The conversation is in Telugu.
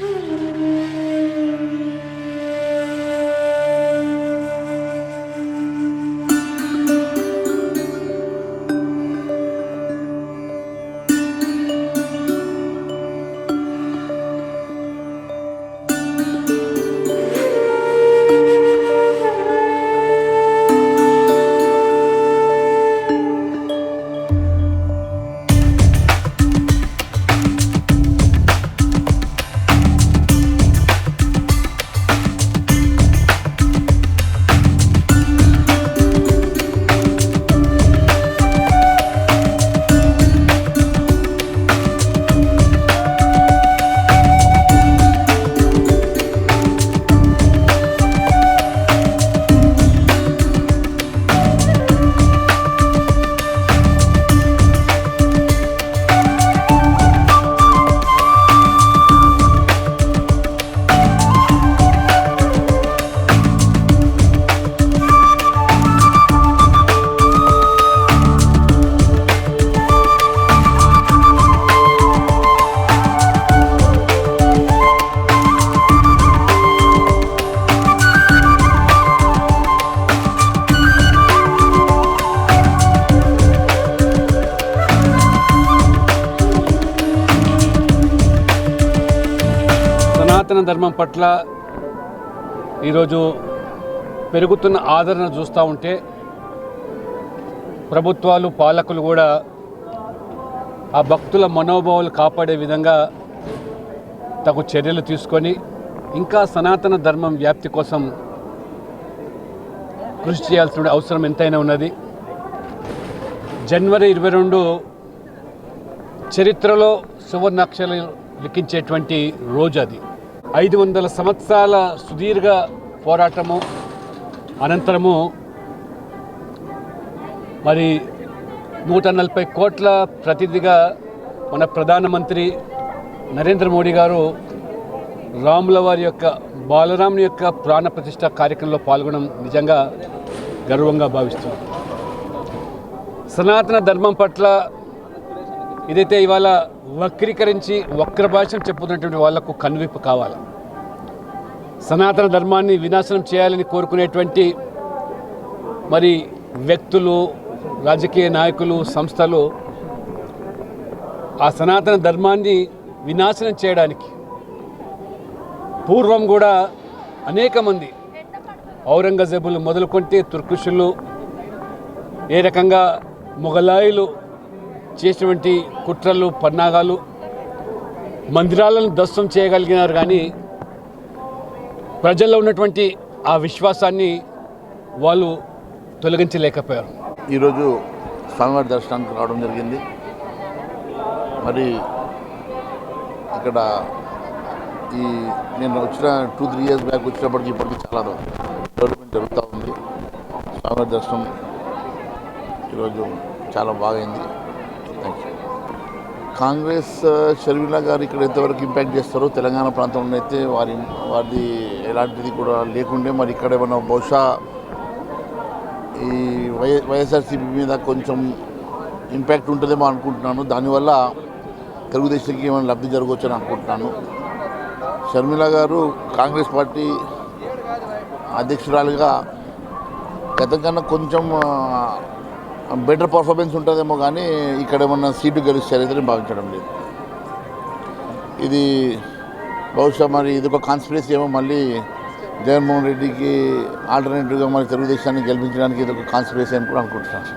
సనాతన ధర్మం పట్ల ఈరోజు పెరుగుతున్న ఆదరణ చూస్తూ ఉంటే ప్రభుత్వాలు పాలకులు కూడా ఆ భక్తుల మనోభావాలు కాపాడే విధంగా తగు చర్యలు తీసుకొని ఇంకా సనాతన ధర్మం వ్యాప్తి కోసం కృషి చేయాల్సిన అవసరం ఎంతైనా ఉన్నది. జనవరి 22 చరిత్రలో సువర్ణాక్షరాలు లిఖించేటువంటి రోజు. అది 500 సంవత్సరాల సుదీర్ఘ పోరాటము అనంతరము మరి 140 కోట్ల ప్రతినిధిగా మన ప్రధానమంత్రి నరేంద్ర మోడీ గారు రాముల వారి యొక్క బాలరాముని యొక్క ప్రాణ ప్రతిష్ఠ కార్యక్రమంలో పాల్గొనడం నిజంగా గర్వంగా భావిస్తున్నాం. సనాతన ధర్మం పట్ల ఇదైతే ఇవాళ వక్రీకరించి వక్ర భాషను చెప్పుతున్నటువంటి వాళ్లకు కనువిప్పు కావాలి. సనాతన ధర్మాన్ని వినాశనం చేయాలని కోరుకునేటువంటి మరి వ్యక్తులు, రాజకీయ నాయకులు, సంస్థలు ఆ సనాతన ధర్మాన్ని వినాశనం చేయడానికి పూర్వం కూడా అనేక మంది ఔరంగజేబులు మొదలుకొంటే తుర్కిషులు, ఏ రకంగా మొఘలాయులు చేసినటువంటి కుట్రలు, పన్నాగాలు, మందిరాలను ధ్వంసం చేయగలిగినారు. కానీ ప్రజల్లో ఉన్నటువంటి ఆ విశ్వాసాన్ని వాళ్ళు తొలగించలేకపోయారు. ఈరోజు స్వామివారి దర్శనానికి రావడం జరిగింది. మరి ఇక్కడ నేను వచ్చిన 2-3 ఇయర్స్ బ్యాక్ వచ్చినప్పటికీ ఇప్పటికీ చాలా డెవలప్మెంట్ జరుగుతూ ఉంది. స్వామివారి దర్శనం ఈరోజు చాలా బాగైంది. కాంగ్రెస్ షర్మిల గారు ఇక్కడ ఎంతవరకు ఇంపాక్ట్ చేస్తారో తెలంగాణ ప్రాంతంలో అయితే వారిది ఎలాంటిది కూడా లేకుండే మరి ఇక్కడ ఏమన్నా బహుశా ఈ వైఎస్ఆర్సీపీ మీద కొంచెం ఇంపాక్ట్ ఉంటుందేమో అనుకుంటున్నాను. దానివల్ల తెలుగుదేశానికి ఏమైనా లబ్ధి జరగవచ్చు అని అనుకుంటున్నాను. షర్మిల గారు కాంగ్రెస్ పార్టీ అధ్యక్షురాలుగా గతం కన్నా కొంచెం బెటర్ పర్ఫార్మెన్స్ ఉంటుందేమో కానీ ఇక్కడ ఏమన్నా సీటు గెలుస్తారైతే భావించడం లేదు. ఇది బహుశా మరి ఇది ఒక కాన్స్పిరసీ ఏమో మళ్ళీ జగన్మోహన్ రెడ్డికి ఆల్టర్నేటివ్గా మరి తెలుగుదేశాన్ని గెలిపించడానికి ఇది ఒక కాన్స్పిరసీ అని కూడా అనుకుంటున్నాను.